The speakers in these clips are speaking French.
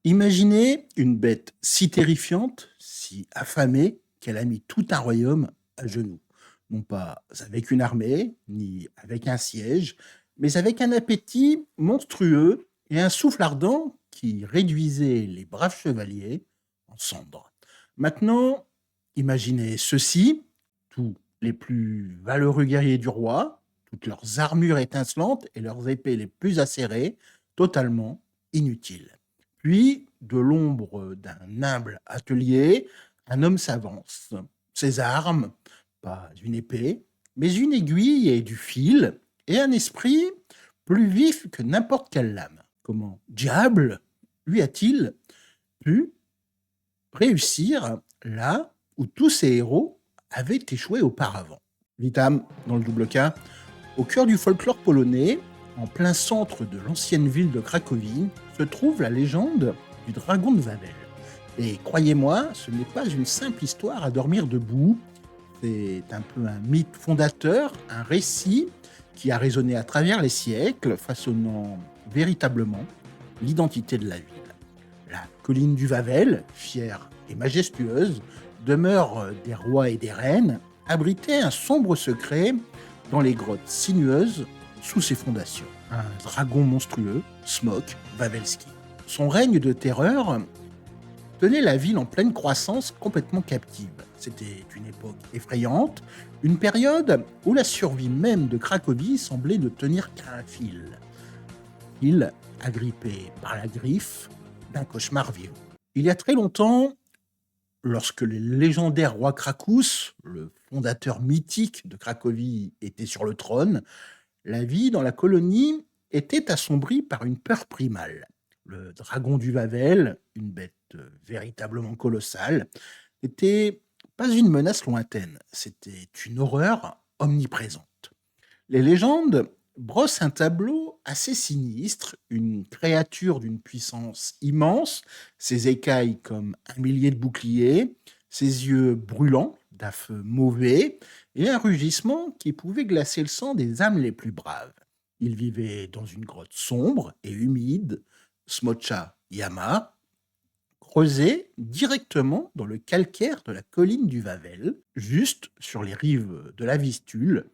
Imaginez une bête si terrifiante, si affamée, qu'elle a mis tout un royaume à genoux. Non pas avec une armée, ni avec un siège, mais avec un appétit monstrueux et un souffle ardent qui réduisait les braves chevaliers en cendres. Maintenant, imaginez ceci, tous les plus valeureux guerriers du roi, toutes leurs armures étincelantes et leurs épées les plus acérées, totalement inutiles. Puis, de l'ombre d'un humble atelier, un homme s'avance. Ses armes, pas une épée, mais une aiguille et du fil, et un esprit plus vif que n'importe quelle lame. Comment diable lui a-t-il pu réussir là où tous ses héros avaient échoué auparavant? Vitam, dans le double cas, au cœur du folklore polonais, en plein centre de l'ancienne ville de Cracovie, se trouve la légende du dragon de Wawel. Et croyez-moi, ce n'est pas une simple histoire à dormir debout, c'est un peu un mythe fondateur, un récit qui a résonné à travers les siècles, façonnant véritablement l'identité de la ville. La colline du Wawel, fière et majestueuse, demeure des rois et des reines, abritait un sombre secret dans les grottes sinueuses sous ses fondations. Un dragon monstrueux, Smok Wawelski. Son règne de terreur tenait la ville en pleine croissance, complètement captive. C'était une époque effrayante, une période où la survie même de Cracovie semblait ne tenir qu'à un fil. Il, agrippé par la griffe d'un cauchemar vivant. Il y a très longtemps, lorsque le légendaire roi Cracus, le fondateur mythique de Cracovie, était sur le trône, la vie dans la colonie était assombrie par une peur primale. Le dragon du Wawel, une bête véritablement colossale, n'était pas une menace lointaine, c'était une horreur omniprésente. Les légendes brossent un tableau assez sinistre, une créature d'une puissance immense, ses écailles comme un millier de boucliers, ses yeux brûlants d'un feu mauvais, et un rugissement qui pouvait glacer le sang des âmes les plus braves. Il vivait dans une grotte sombre et humide, Smocha Yama, creusée directement dans le calcaire de la colline du Wawel, juste sur les rives de la Vistule,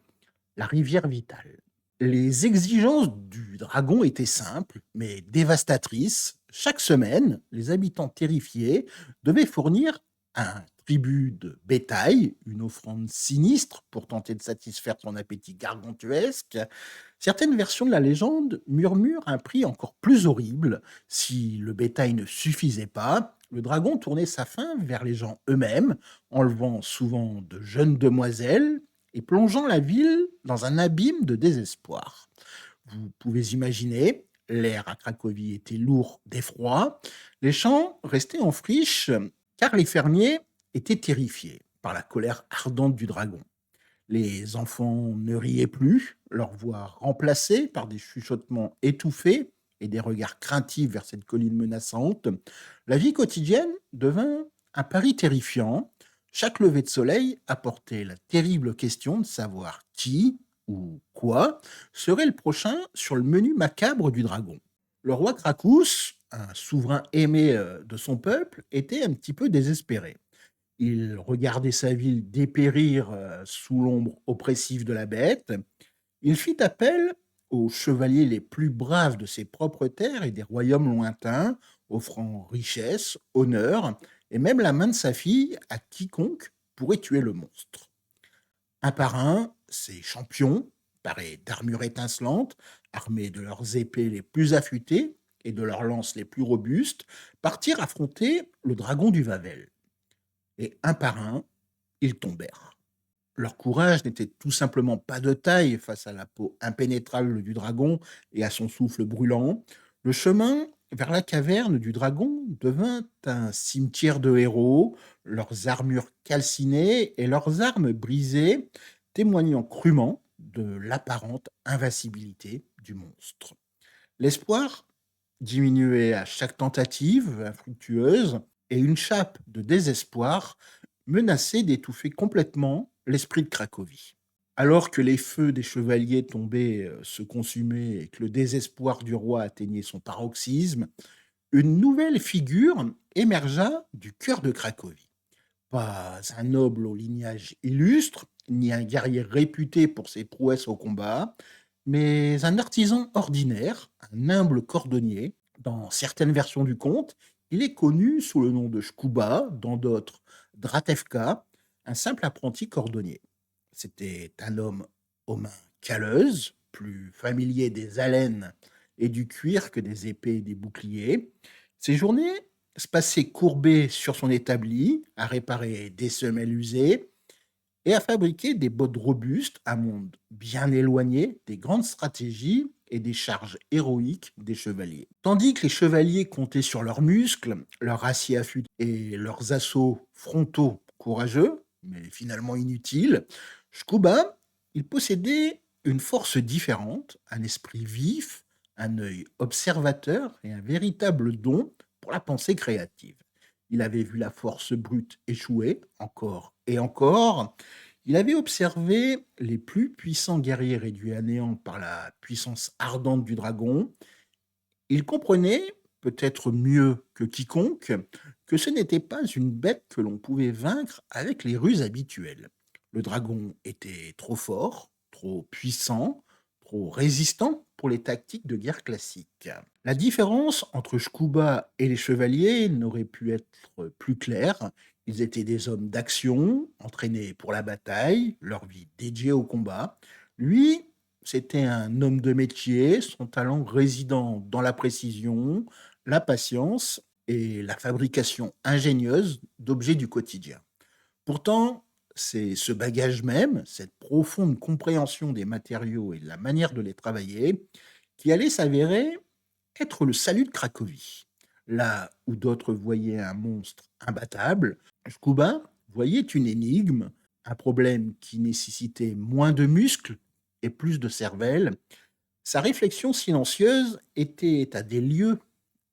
la rivière vitale. Les exigences du dragon étaient simples, mais dévastatrices. Chaque semaine, les habitants terrifiés devaient fournir un tribut de bétail, une offrande sinistre pour tenter de satisfaire son appétit gargantuesque. Certaines versions de la légende murmurent un prix encore plus horrible. Si le bétail ne suffisait pas, le dragon tournait sa faim vers les gens eux-mêmes, enlevant souvent de jeunes demoiselles et plongeant la ville dans un abîme de désespoir. Vous pouvez imaginer, l'air à Cracovie était lourd d'effroi, les champs restaient en friche car les fermiers étaient terrifiés par la colère ardente du dragon. Les enfants ne riaient plus, leur voix remplacée par des chuchotements étouffés et des regards craintifs vers cette colline menaçante. La vie quotidienne devint un pari terrifiant. Chaque lever de soleil apportait la terrible question de savoir qui ou quoi serait le prochain sur le menu macabre du dragon. Le roi Cracus, un souverain aimé de son peuple, était un petit peu désespéré. Il regardait sa ville dépérir sous l'ombre oppressive de la bête. Il fit appel aux chevaliers les plus braves de ses propres terres et des royaumes lointains, offrant richesse, honneur et même la main de sa fille à quiconque pourrait tuer le monstre. Un par un, ces champions, parés d'armures étincelantes, armés de leurs épées les plus affûtées et de leurs lances les plus robustes, partirent affronter le dragon du Wawel. Et un par un, ils tombèrent. Leur courage n'était tout simplement pas de taille face à la peau impénétrable du dragon et à son souffle brûlant. Le chemin vers la caverne du dragon devint un cimetière de héros, leurs armures calcinées et leurs armes brisées, témoignant crûment de l'apparente invincibilité du monstre. L'espoir diminuait à chaque tentative infructueuse et une chape de désespoir menaçait d'étouffer complètement l'esprit de Cracovie. Alors que les feux des chevaliers tombaient, se consumer et que le désespoir du roi atteignait son paroxysme, Une nouvelle figure émergea du cœur de Cracovie. Pas un noble au lignage illustre, ni un guerrier réputé pour ses prouesses au combat, mais un artisan ordinaire, un humble cordonnier. Dans certaines versions du conte, il est connu sous le nom de Shkuba, dans d'autres Dratevka, un simple apprenti cordonnier. C'était un homme aux mains calleuses, plus familier des haleines et du cuir que des épées et des boucliers. Ses journées se passaient courbé sur son établi, à réparer des semelles usées et à fabriquer des bottes robustes, un monde bien éloigné des grandes stratégies et des charges héroïques des chevaliers. Tandis que les chevaliers comptaient sur leurs muscles, leur acier affûté et leurs assauts frontaux courageux, mais finalement inutiles, Shkuba, il possédait une force différente, un esprit vif, un œil observateur et un véritable don pour la pensée créative. Il avait vu la force brute échouer encore et encore. Il avait observé les plus puissants guerriers réduits à néant par la puissance ardente du dragon. Il comprenait, peut-être mieux que quiconque, que ce n'était pas une bête que l'on pouvait vaincre avec les ruses habituelles. Le dragon était trop fort, trop puissant, trop résistant pour les tactiques de guerre classiques. La différence entre Shkuba et les chevaliers n'aurait pu être plus claire. Ils étaient des hommes d'action, entraînés pour la bataille, leur vie dédiée au combat. Lui, c'était un homme de métier, son talent résidant dans la précision, la patience et la fabrication ingénieuse d'objets du quotidien. Pourtant, c'est ce bagage même, cette profonde compréhension des matériaux et de la manière de les travailler, qui allait s'avérer être le salut de Cracovie. Là où d'autres voyaient un monstre imbattable, Shkuba voyait une énigme, un problème qui nécessitait moins de muscles et plus de cervelle. Sa réflexion silencieuse était à des lieues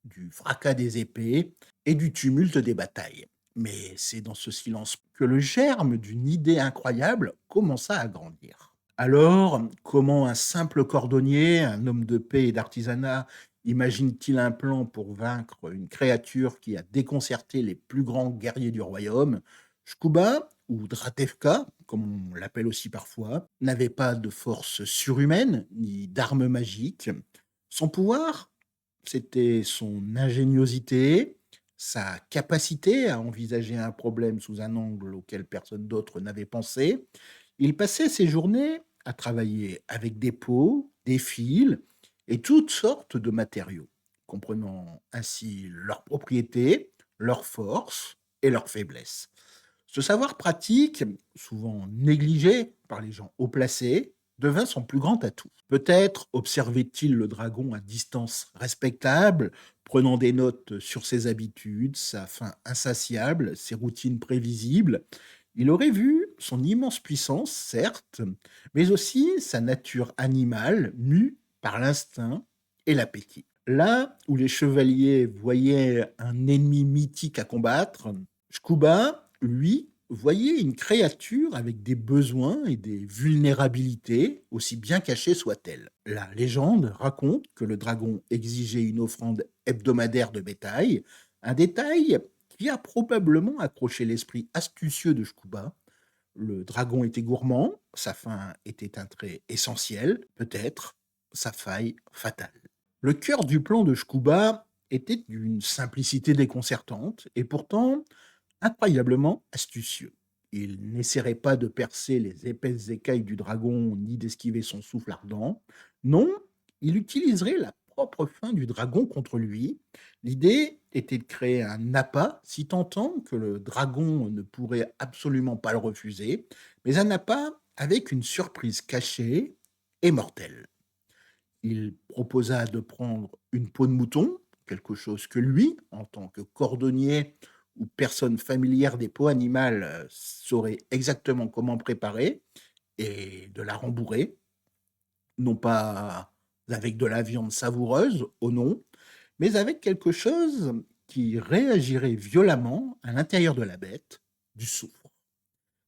du fracas des épées et du tumulte des batailles. Mais c'est dans ce silence que le germe d'une idée incroyable commença à grandir. Alors, comment un simple cordonnier, un homme de paix et d'artisanat, imagine-t-il un plan pour vaincre une créature qui a déconcerté les plus grands guerriers du royaume? Shkuba, ou Dratevka, comme on l'appelle aussi parfois, n'avait pas de force surhumaine ni d'armes magiques. Son pouvoir, c'était son ingéniosité, sa capacité à envisager un problème sous un angle auquel personne d'autre n'avait pensé. Il passait ses journées à travailler avec des pots, des fils et toutes sortes de matériaux, comprenant ainsi leurs propriétés, leurs forces et leurs faiblesses. Ce savoir pratique, souvent négligé par les gens haut placés, devint son plus grand atout. Peut-être observait-il le dragon à distance respectable, prenant des notes sur ses habitudes, sa faim insatiable, ses routines prévisibles. Il aurait vu son immense puissance, certes, mais aussi sa nature animale, mue par l'instinct et l'appétit. Là où les chevaliers voyaient un ennemi mythique à combattre, Shkuba, lui, voyait une créature avec des besoins et des vulnérabilités, aussi bien cachées soient-elles. La légende raconte que le dragon exigeait une offrande hebdomadaire de bétail, un détail qui a probablement accroché l'esprit astucieux de Shkuba. Le dragon était gourmand, sa faim était un trait essentiel, peut-être sa faille fatale. Le cœur du plan de Shkuba était d'une simplicité déconcertante, et pourtant incroyablement astucieux. Il n'essaierait pas de percer les épaisses écailles du dragon ni d'esquiver son souffle ardent. Non, il utiliserait la propre faim du dragon contre lui. L'idée était de créer un appât si tentant que le dragon ne pourrait absolument pas le refuser, mais un appât avec une surprise cachée et mortelle. Il proposa de prendre une peau de mouton, quelque chose que lui, en tant que cordonnier ou personne familière des peaux animales, saurait exactement comment préparer, et de la rembourrer, non pas avec de la viande savoureuse, au non, mais avec quelque chose qui réagirait violemment à l'intérieur de la bête, du soufre.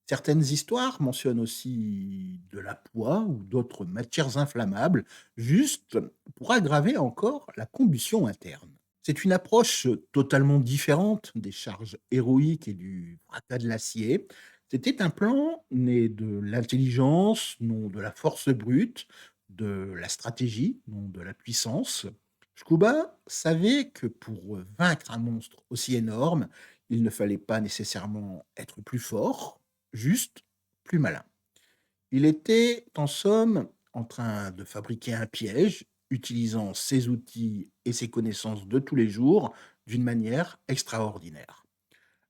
Certaines histoires mentionnent aussi de la poix ou d'autres matières inflammables, juste pour aggraver encore la combustion interne. C'est une approche totalement différente des charges héroïques et du fracas de l'acier. C'était un plan né de l'intelligence, non de la force brute, de la stratégie, non de la puissance. Scuba savait que pour vaincre un monstre aussi énorme, il ne fallait pas nécessairement être plus fort, juste plus malin. Il était, en somme, en train de fabriquer un piège, utilisant ses outils et ses connaissances de tous les jours d'une manière extraordinaire.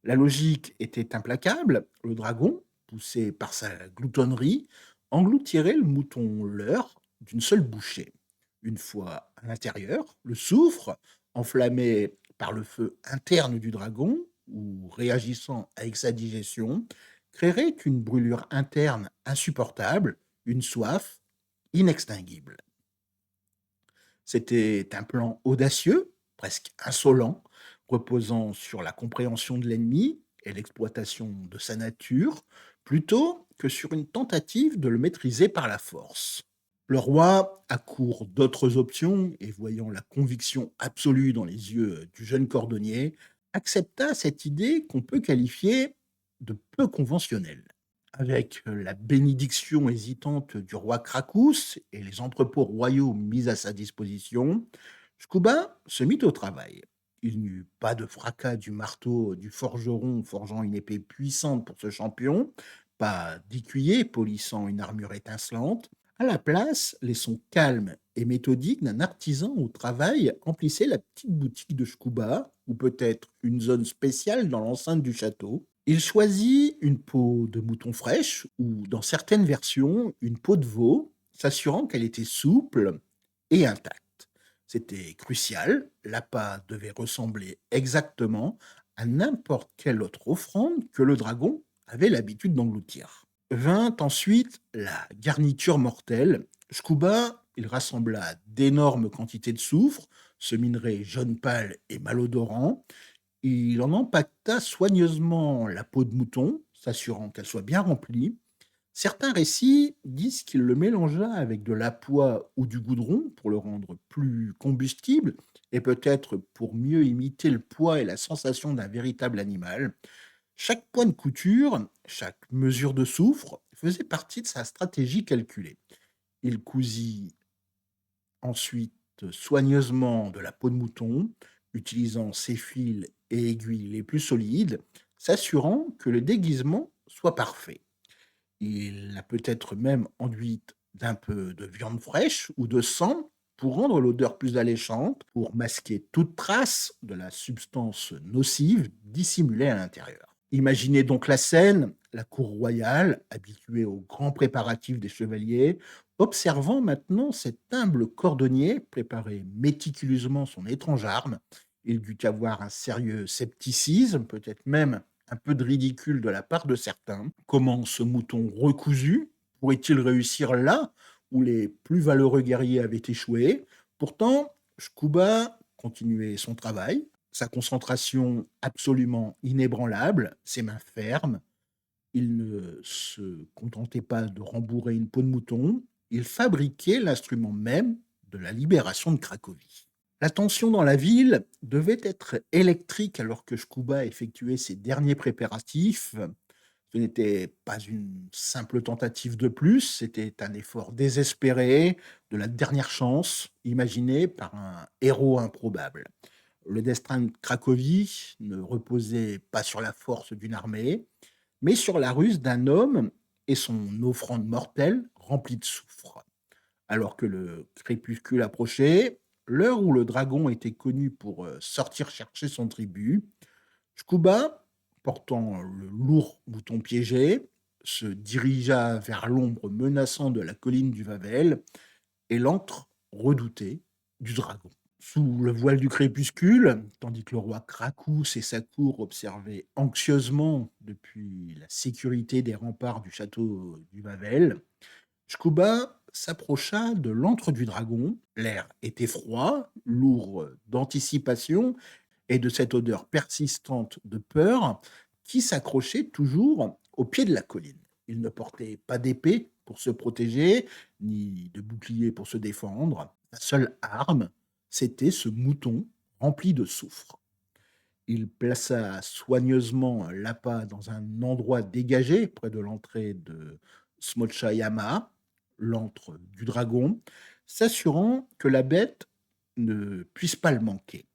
La logique était implacable. Le dragon, poussé par sa gloutonnerie, engloutirait le mouton leurre d'une seule bouchée. Une fois à l'intérieur, le soufre, enflammé par le feu interne du dragon ou réagissant avec sa digestion, créerait une brûlure interne insupportable, une soif inextinguible. C'était un plan audacieux, presque insolent, reposant sur la compréhension de l'ennemi et l'exploitation de sa nature, plutôt que sur une tentative de le maîtriser par la force. Le roi, à court d'autres options et voyant la conviction absolue dans les yeux du jeune cordonnier, accepta cette idée qu'on peut qualifier de peu conventionnelle. Avec la bénédiction hésitante du roi Cracus et les entrepôts royaux mis à sa disposition, Scuba se mit au travail. Il n'eut pas de fracas du marteau du forgeron forgeant une épée puissante pour ce champion, pas d'écuyer polissant une armure étincelante. À la place, les sons calmes et méthodiques d'un artisan au travail emplissaient la petite boutique de Scuba, ou peut-être une zone spéciale dans l'enceinte du château. Il choisit une peau de mouton fraîche ou, dans certaines versions, une peau de veau, s'assurant qu'elle était souple et intacte. C'était crucial, l'appât devait ressembler exactement à n'importe quelle autre offrande que le dragon avait l'habitude d'engloutir. Vint ensuite la garniture mortelle. Scuba, il rassembla d'énormes quantités de soufre, ce minerai jaune pâle et malodorant. Il en empaqueta soigneusement la peau de mouton, s'assurant qu'elle soit bien remplie. Certains récits disent qu'il le mélangea avec de la poix ou du goudron pour le rendre plus combustible et peut-être pour mieux imiter le poids et la sensation d'un véritable animal. Chaque point de couture, chaque mesure de soufre faisait partie de sa stratégie calculée. Il cousit ensuite soigneusement de la peau de mouton, utilisant ses fils et aiguilles les plus solides, s'assurant que le déguisement soit parfait. Il l'a peut-être même enduite d'un peu de viande fraîche ou de sang pour rendre l'odeur plus alléchante, pour masquer toute trace de la substance nocive dissimulée à l'intérieur. Imaginez donc la scène, la cour royale, habituée aux grands préparatifs des chevaliers, observant maintenant cet humble cordonnier préparer méticuleusement son étrange arme. Il dut y avoir un sérieux scepticisme, peut-être même un peu de ridicule de la part de certains. Comment ce mouton recousu pourrait-il réussir là où les plus valeureux guerriers avaient échoué? Pourtant, Scuba continuait son travail, sa concentration absolument inébranlable, ses mains fermes. Il ne se contentait pas de rembourrer une peau de mouton, il fabriquait l'instrument même de la libération de Cracovie. La tension dans la ville devait être électrique alors que Scuba effectuait ses derniers préparatifs. Ce n'était pas une simple tentative de plus, c'était un effort désespéré, de la dernière chance, imaginé par un héros improbable. Le destin de Cracovie ne reposait pas sur la force d'une armée, mais sur la ruse d'un homme et son offrande mortelle remplie de soufre. Alors que le crépuscule approchait, l'heure où le dragon était connu pour sortir chercher son tribut, Scuba, portant le lourd bouton piégé, se dirigea vers l'ombre menaçante de la colline du Vavel et l'antre redouté du dragon. Sous le voile du crépuscule, tandis que le roi Cracus et sa cour observaient anxieusement depuis la sécurité des remparts du château du Vavel, Scuba s'approcha de l'antre du dragon. L'air était froid, lourd d'anticipation et de cette odeur persistante de peur qui s'accrochait toujours au pied de la colline. Il ne portait pas d'épée pour se protéger, ni de bouclier pour se défendre. Sa seule arme, c'était ce mouton rempli de soufre. Il plaça soigneusement l'appât dans un endroit dégagé près de l'entrée de Smolchayama, l'antre du dragon, s'assurant que la bête ne puisse pas le manquer.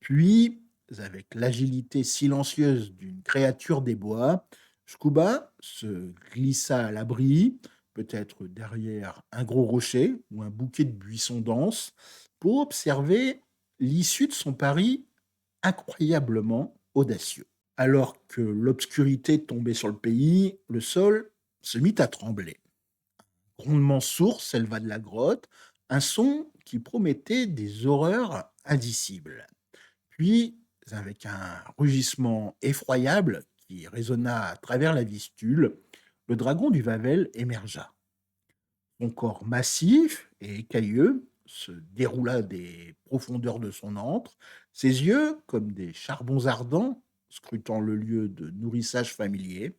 Puis, avec l'agilité silencieuse d'une créature des bois, Scuba se glissa à l'abri, peut-être derrière un gros rocher ou un bouquet de buissons denses, pour observer l'issue de son pari incroyablement audacieux. Alors que l'obscurité tombait sur le pays, le sol se mit à trembler. Grondement sourd s'éleva de la grotte, un son qui promettait des horreurs indicibles. Puis, avec un rugissement effroyable qui résonna à travers la vistule, le dragon du Vavel émergea. Son corps massif et écailleux se déroula des profondeurs de son antre, ses yeux, comme des charbons ardents, scrutant le lieu de nourrissage familier.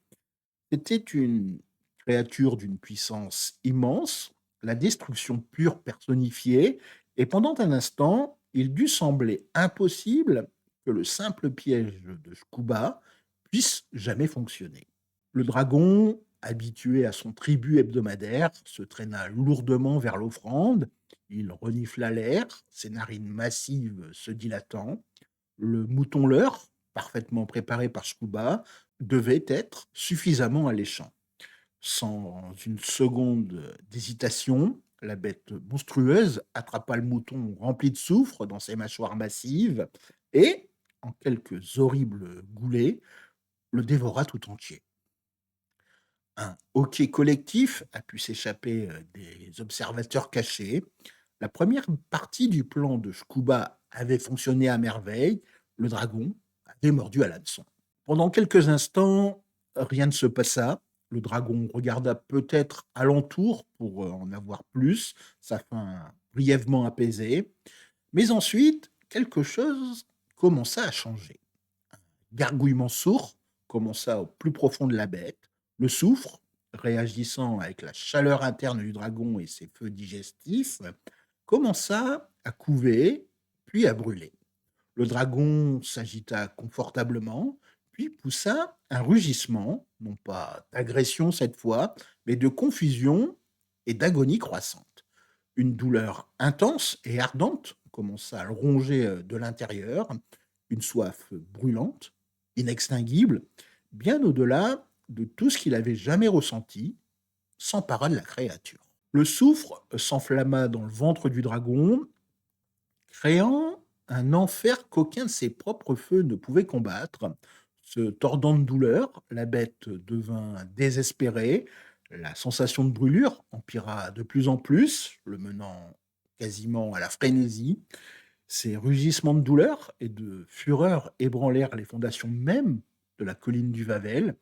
C'était une créature d'une puissance immense, la destruction pure personnifiée, et pendant un instant, il dut sembler impossible que le simple piège de Scuba puisse jamais fonctionner. Le dragon, habitué à son tribut hebdomadaire, se traîna lourdement vers l'offrande. Il renifla l'air, ses narines massives se dilatant. Le mouton-leurre, parfaitement préparé par Scuba, devait être suffisamment alléchant. Sans une seconde d'hésitation, la bête monstrueuse attrapa le mouton rempli de soufre dans ses mâchoires massives et, en quelques horribles goulées, le dévora tout entier. Un hoquet collectif a pu s'échapper des observateurs cachés. La première partie du plan de Scuba avait fonctionné à merveille. Le dragon avait mordu à l'hameçon. Pendant quelques instants, rien ne se passa. Le dragon regarda peut-être alentour pour en avoir plus, sa faim brièvement apaisée. Mais ensuite, quelque chose commença à changer. Gargouillement sourd commença au plus profond de la bête. Le soufre, réagissant avec la chaleur interne du dragon et ses feux digestifs, commença à couver, puis à brûler. Le dragon s'agita confortablement, puis poussa un rugissement, non pas d'agression cette fois, mais de confusion et d'agonie croissante. Une douleur intense et ardente commença à le ronger de l'intérieur, une soif brûlante, inextinguible, bien au-delà de tout ce qu'il avait jamais ressenti, s'empara de la créature. Le soufre s'enflamma dans le ventre du dragon, créant un enfer qu'aucun de ses propres feux ne pouvait combattre. Se tordant de douleur, la bête devint désespérée. La sensation de brûlure empira de plus en plus, le menant quasiment à la frénésie. Ces rugissements de douleur et de fureur ébranlèrent les fondations mêmes de la colline du Vavel.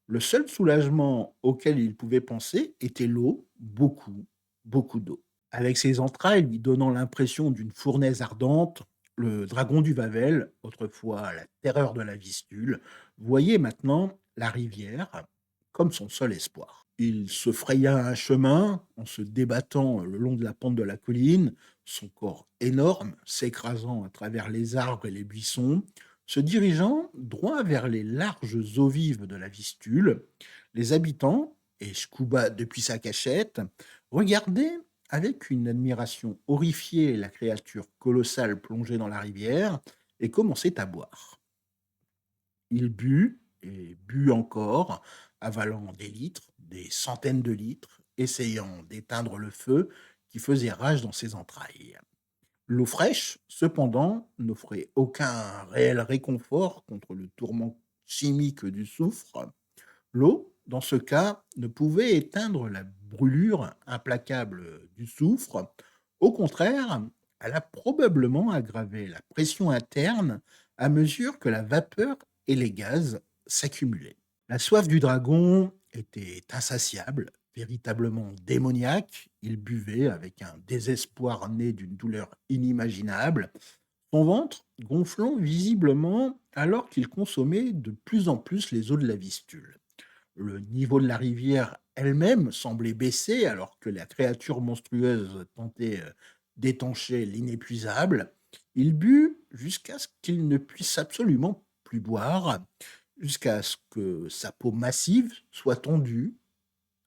Le seul soulagement auquel il pouvait penser était l'eau, beaucoup, beaucoup d'eau. Avec ses entrailles lui donnant l'impression d'une fournaise ardente, le dragon du Vavel, autrefois la terreur de la Vistule, voyait maintenant la rivière comme son seul espoir. Il se fraya un chemin en se débattant le long de la pente de la colline, son corps énorme s'écrasant à travers les arbres et les buissons, se dirigeant droit vers les larges eaux vives de la Vistule. Les habitants, et Scuba depuis sa cachette, regardaient avec une admiration horrifiée la créature colossale plongée dans la rivière et commençait à boire. Il but et but encore, avalant des litres, des centaines de litres, essayant d'éteindre le feu qui faisait rage dans ses entrailles. L'eau fraîche, cependant, n'offrait aucun réel réconfort contre le tourment chimique du soufre. L'eau, dans ce cas, ne pouvait éteindre la brûlure implacable du soufre. Au contraire, elle a probablement aggravé la pression interne à mesure que la vapeur et les gaz s'accumulaient. La soif du dragon était insatiable, véritablement démoniaque. Il buvait avec un désespoir né d'une douleur inimaginable, son ventre gonflant visiblement alors qu'il consommait de plus en plus les eaux de la Vistule. Le niveau de la rivière elle-même semblait baisser alors que la créature monstrueuse tentait d'étancher l'inépuisable. Il but jusqu'à ce qu'il ne puisse absolument plus boire, jusqu'à ce que sa peau massive soit tendue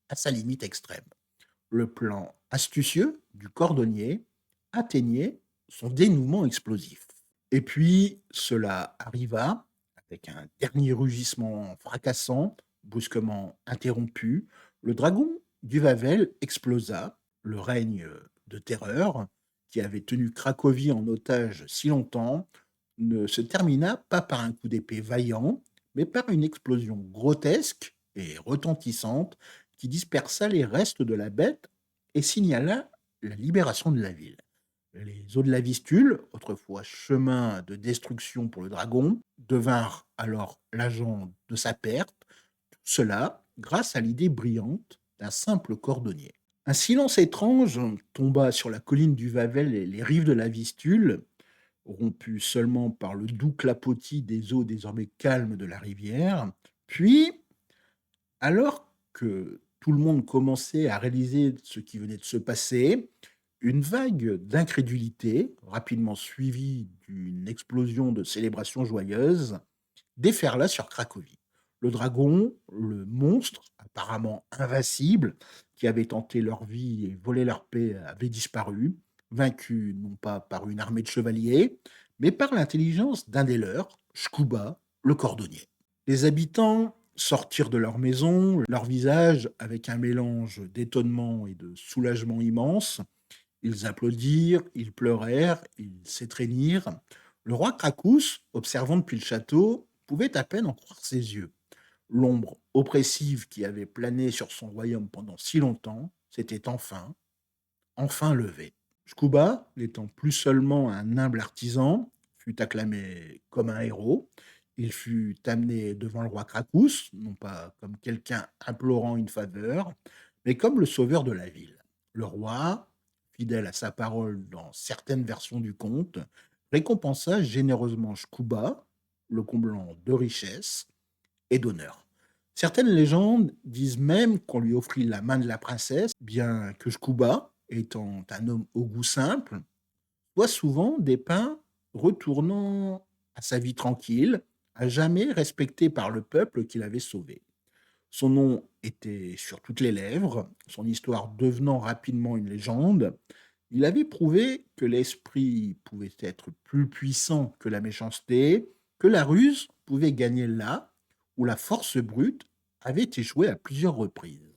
à sa limite extrême. Le plan astucieux du cordonnier atteignait son dénouement explosif. Et puis, cela arriva avec un dernier rugissement fracassant, brusquement interrompu. Le dragon du Vavel explosa. Le règne de terreur, qui avait tenu Cracovie en otage si longtemps, ne se termina pas par un coup d'épée vaillant, mais par une explosion grotesque et retentissante qui dispersa les restes de la bête et signala la libération de la ville. Les eaux de la Vistule, autrefois chemin de destruction pour le dragon, devinrent alors l'agent de sa perte, tout cela grâce à l'idée brillante d'un simple cordonnier. Un silence étrange tomba sur la colline du Vavel et les rives de la Vistule, rompu seulement par le doux clapotis des eaux désormais calmes de la rivière. Puis, alors que tout le monde commençait à réaliser ce qui venait de se passer, une vague d'incrédulité, rapidement suivie d'une explosion de célébrations joyeuses, déferla sur Cracovie. Le dragon, le monstre, apparemment invincible, qui avait tenté leur vie et volé leur paix, avait disparu, vaincu non pas par une armée de chevaliers, mais par l'intelligence d'un des leurs, Shkuba, le cordonnier. Les habitants sortirent de leur maison, leur visage avec un mélange d'étonnement et de soulagement immense. Ils applaudirent, ils pleurèrent, ils s'étreignirent. Le roi Cracus, observant depuis le château, pouvait à peine en croire ses yeux. L'ombre oppressive qui avait plané sur son royaume pendant si longtemps s'était enfin levée. Shkuba, n'étant plus seulement un humble artisan, fut acclamé comme un héros. Il fut amené devant le roi Cracus, non pas comme quelqu'un implorant une faveur, mais comme le sauveur de la ville. Le roi, fidèle à sa parole dans certaines versions du conte, récompensa généreusement Shkuba, le comblant de richesses et d'honneur. Certaines légendes disent même qu'on lui offrit la main de la princesse, bien que Shkuba, étant un homme au goût simple, soit souvent dépeint retournant à sa vie tranquille, à jamais respecté par le peuple qu'il avait sauvé. Son nom était sur toutes les lèvres, son histoire devenant rapidement une légende. Il avait prouvé que l'esprit pouvait être plus puissant que la méchanceté, que la ruse pouvait gagner là où la force brute avait échoué à plusieurs reprises.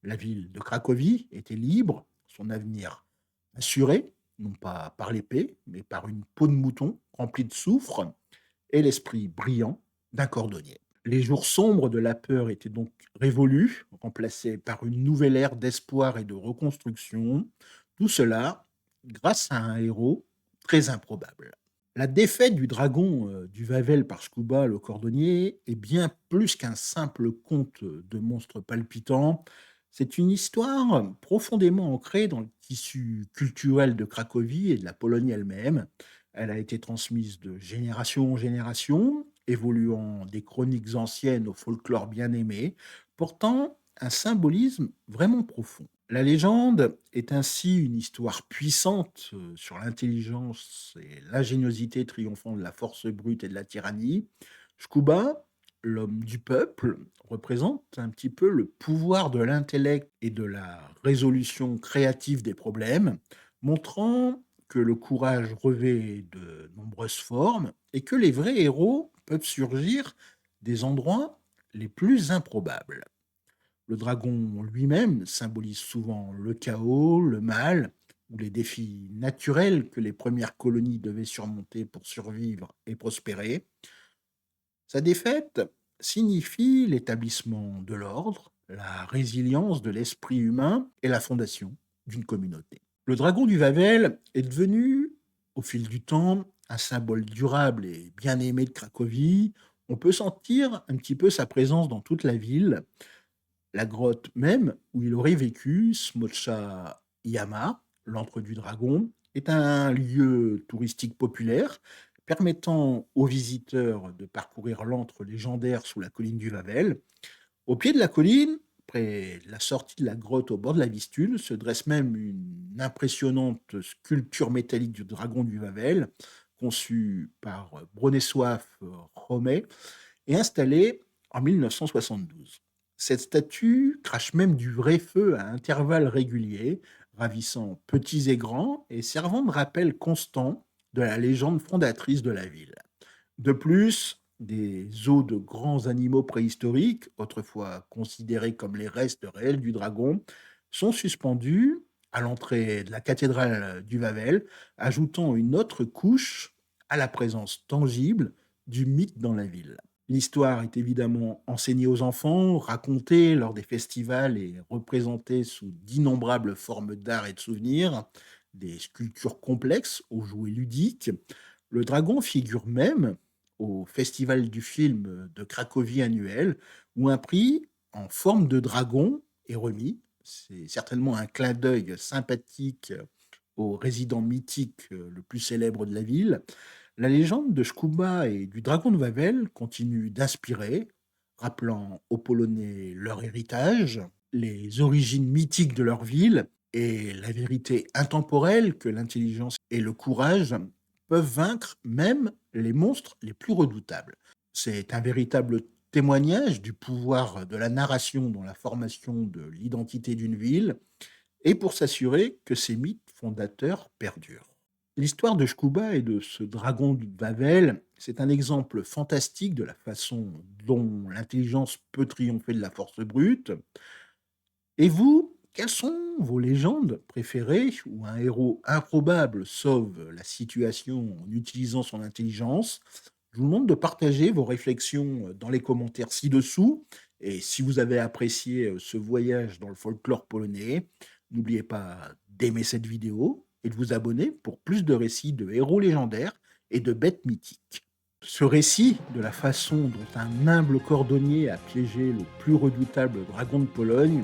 La ville de Cracovie était libre, son avenir assuré, non pas par l'épée, mais par une peau de mouton remplie de soufre et l'esprit brillant d'un cordonnier. Les jours sombres de la peur étaient donc révolus, remplacés par une nouvelle ère d'espoir et de reconstruction. Tout cela grâce à un héros très improbable. La défaite du dragon du Vavel par Shkuba le cordonnier est bien plus qu'un simple conte de monstres palpitants. C'est une histoire profondément ancrée dans le tissu culturel de Cracovie et de la Pologne elle-même. Elle a été transmise de génération en génération, évoluant des chroniques anciennes au folklore bien-aimé, portant un symbolisme vraiment profond. La légende est ainsi une histoire puissante sur l'intelligence et l'ingéniosité triomphant de la force brute et de la tyrannie. Shkuba, l'homme du peuple, représente un petit peu le pouvoir de l'intellect et de la résolution créative des problèmes, montrant que le courage revêt de nombreuses formes et que les vrais héros peuvent surgir des endroits les plus improbables. Le dragon lui-même symbolise souvent le chaos, le mal, ou les défis naturels que les premières colonies devaient surmonter pour survivre et prospérer. Sa défaite signifie l'établissement de l'ordre, la résilience de l'esprit humain et la fondation d'une communauté. Le dragon du Vavel est devenu, au fil du temps, un symbole durable et bien aimé de Cracovie. On peut sentir un petit peu sa présence dans toute la ville. La grotte même où il aurait vécu, Smocha Yama, l'antre du dragon, est un lieu touristique populaire permettant aux visiteurs de parcourir l'antre légendaire sous la colline du Vavel. Au pied de la colline, près de la sortie de la grotte au bord de la Vistule, se dresse même une impressionnante sculpture métallique du dragon du Vavel, conçue par Bronisław Romet et installée en 1972. Cette statue crache même du vrai feu à intervalles réguliers, ravissant petits et grands et servant de rappel constant de la légende fondatrice de la ville. De plus, des os de grands animaux préhistoriques, autrefois considérés comme les restes réels du dragon, sont suspendus à l'entrée de la cathédrale du Wawel, ajoutant une autre couche à la présence tangible du mythe dans la ville. L'histoire est évidemment enseignée aux enfants, racontée lors des festivals et représentée sous d'innombrables formes d'art et de souvenirs, des sculptures complexes aux jouets ludiques. Le dragon figure même au Festival du film de Cracovie annuel, où un prix en forme de dragon est remis. C'est certainement un clin d'œil sympathique au résident mythique le plus célèbre de la ville. La légende de Shkuba et du dragon de Wawel continue d'inspirer, rappelant aux Polonais leur héritage, les origines mythiques de leur ville et la vérité intemporelle que l'intelligence et le courage peuvent vaincre même les monstres les plus redoutables. C'est un véritable témoignage du pouvoir de la narration dans la formation de l'identité d'une ville et pour s'assurer que ces mythes fondateurs perdurent. L'histoire de Shkuba et de ce dragon de Babel, c'est un exemple fantastique de la façon dont l'intelligence peut triompher de la force brute. Et vous, quelles sont vos légendes préférées où un héros improbable sauve la situation en utilisant son intelligence? Je vous demande de partager vos réflexions dans les commentaires ci-dessous. Et si vous avez apprécié ce voyage dans le folklore polonais, n'oubliez pas d'aimer cette vidéo et de vous abonner pour plus de récits de héros légendaires et de bêtes mythiques. Ce récit de la façon dont un humble cordonnier a piégé le plus redoutable dragon de Pologne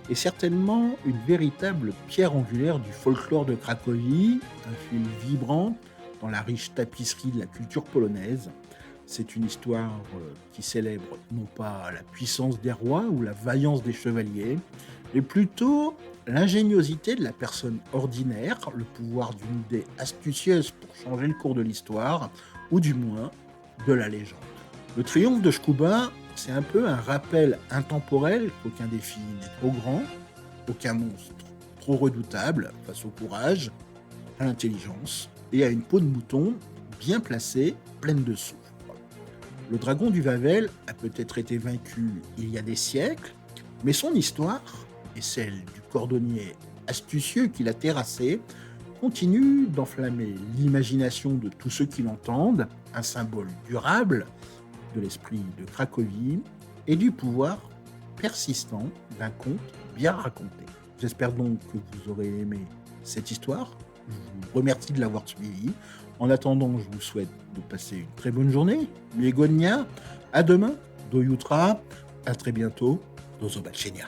est certainement une véritable pierre angulaire du folklore de Cracovie, un fil vibrant dans la riche tapisserie de la culture polonaise. C'est une histoire qui célèbre non pas la puissance des rois ou la vaillance des chevaliers, mais plutôt l'ingéniosité de la personne ordinaire, le pouvoir d'une idée astucieuse pour changer le cours de l'histoire, ou du moins de la légende. Le triomphe de Shkuba, c'est un peu un rappel intemporel qu'aucun défi n'est trop grand, aucun monstre trop redoutable face au courage, à l'intelligence et à une peau de mouton bien placée, pleine de souffle. Le dragon du Wawel a peut-être été vaincu il y a des siècles, mais son histoire et celle du cordonnier astucieux qui l'a terrassé continue d'enflammer l'imagination de tous ceux qui l'entendent, un symbole durable de l'esprit de Cracovie et du pouvoir persistant d'un conte bien raconté. J'espère donc que vous aurez aimé cette histoire. Je vous remercie de l'avoir suivi. En attendant, je vous souhaite de passer une très bonne journée. Miegonia, à demain, do jutra, à très bientôt, do zobaczenia.